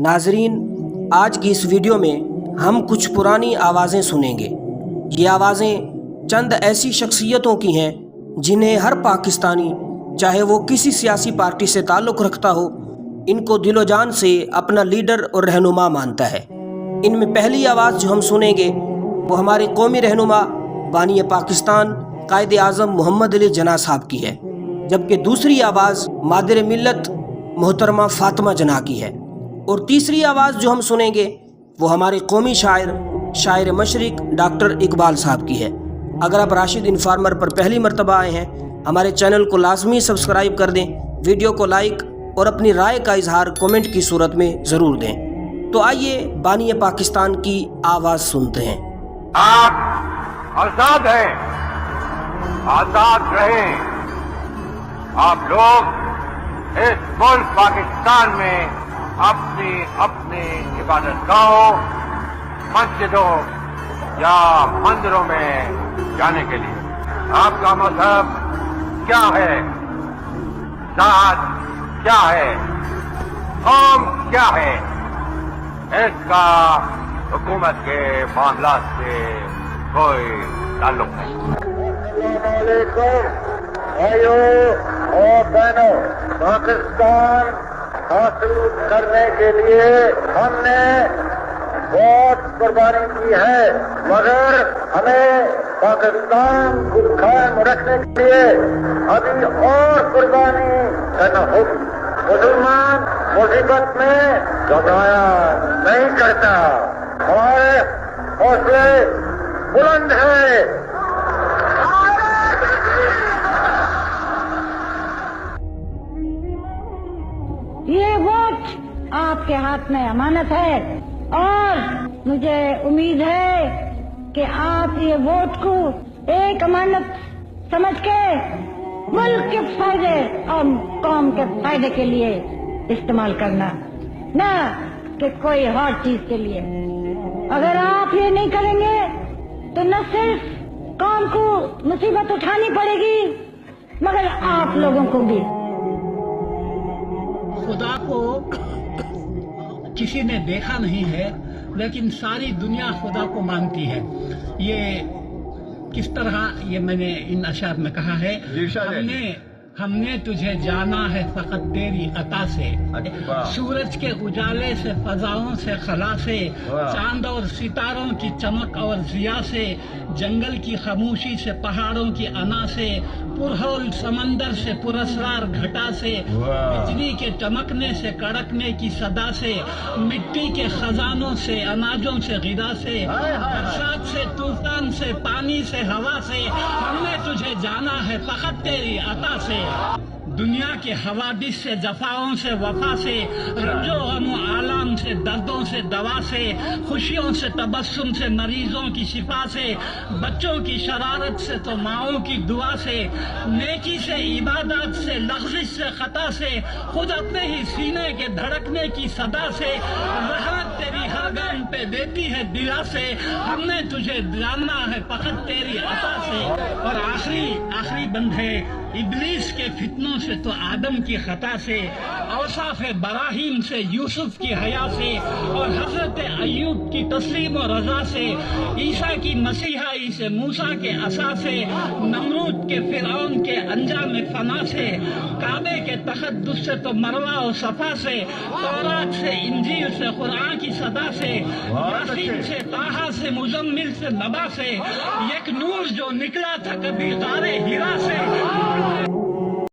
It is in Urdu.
ناظرین، آج کی اس ویڈیو میں ہم کچھ پرانی آوازیں سنیں گے۔ یہ آوازیں چند ایسی شخصیتوں کی ہیں جنہیں ہر پاکستانی، چاہے وہ کسی سیاسی پارٹی سے تعلق رکھتا ہو، ان کو دل و جان سے اپنا لیڈر اور رہنما مانتا ہے۔ ان میں پہلی آواز جو ہم سنیں گے وہ ہمارے قومی رہنما بانی پاکستان قائد اعظم محمد علی جناح صاحب کی ہے، جبکہ دوسری آواز مادر ملت محترمہ فاطمہ جناح کی ہے، اور تیسری آواز جو ہم سنیں گے وہ ہمارے قومی شاعر مشرق ڈاکٹر اقبال صاحب کی ہے۔ اگر آپ راشد انفارمر پر پہلی مرتبہ آئے ہیں، ہمارے چینل کو لازمی سبسکرائب کر دیں، ویڈیو کو لائک اور اپنی رائے کا اظہار کومنٹ کی صورت میں ضرور دیں۔ تو آئیے بانی پاکستان کی آواز سنتے ہیں۔ آپ آزاد ہیں، آزاد رہیں۔ آپ لوگ اس ملک پاکستان میں اپنی اپنی عبادت گاہوں، مسجدوں یا مندروں میں جانے کے لیے آپ کا مذہب کیا ہے، ذات کیا ہے، قوم کیا ہے، اس کا حکومت کے معاملات سے کوئی تعلق نہیں۔ السلام علیکم بھائیو اور بہنوں، پاکستان حاصل کرنے کے لیے ہم نے بہت قربانی کی ہے، مگر ہمیں پاکستان کو قائم رکھنے کے لیے ابھی اور قربانی کرنا ہوگی۔ مسلمان مصیبت میں گھبرایا نہیں کرتا، ہمارے حوصلے بلند ہیں۔ یہ ووٹ آپ کے ہاتھ میں امانت ہے، اور مجھے امید ہے کہ آپ یہ ووٹ کو ایک امانت سمجھ کے ملک کے فائدے اور قوم کے فائدے کے لیے استعمال کرنا، نہ کہ کوئی اور چیز کے لیے۔ اگر آپ یہ نہیں کریں گے تو نہ صرف قوم کو مصیبت اٹھانی پڑے گی مگر آپ لوگوں کو بھی۔ خدا کو کسی نے دیکھا نہیں ہے، لیکن ساری دنیا خدا کو مانتی ہے۔ یہ کس طرح، یہ میں نے ان اشعار میں کہا ہے، ہم نے تجھے جانا ہے فقط تیری عطا سے، سورج کے اجالے سے، فضاؤں سے، خلا سے، چاند اور ستاروں کی چمک اور ضیا سے، جنگل کی خاموشی سے، پہاڑوں کی انا سے، پرہول سمندر سے، پراسرار گھٹا سے، بجلی کے چمکنے سے، کڑکنے کی صدا سے، مٹی کے خزانوں سے، اناجوں سے، غذا سے، برسات سے، طوفان سے، پانی سے، ہوا سے، ہم نے تجھے جانا ہے فقط تیری عطا سے۔ دنیا کے حوادث سے، جفاؤں سے، وفا سے، رنج و غم و آلام سے، دردوں سے، دوا سے، خوشیوں سے، تبسم سے، مریضوں کی شفا سے، بچوں کی شرارت سے تو ماؤں کی دعا سے، نیکی سے، عبادت سے، لغزش سے، خطا سے، خود اپنے ہی سینے کے دھڑکنے کی صدا سے، رحمت تیری ہر گام پہ دیتی ہے دیا سے، ہم نے تجھے جاننا ہے فقط تیری عطا سے۔ اور آخری بند ہے، ابلیس کے فتنوں سے تو آدم کی خطا سے، اوصاف براہیم سے، یوسف کی حیا سے، اور حضرت ایوب کی تسلیم و رضا سے، عیسیٰ کی مسیحائی سے، موسیٰ کے عصا سے، نمرود کے فرعون کے انجام فنا سے، کعبے کے تقدس سے تو مروہ و صفا سے، تورات سے، انجیل سے، قرآن کی صدا سے، یاسین سے، طٰہٰ سے، مزمل سے، نبا سے، یک نور جو نکلا تھا کبھی غار ہرا سے۔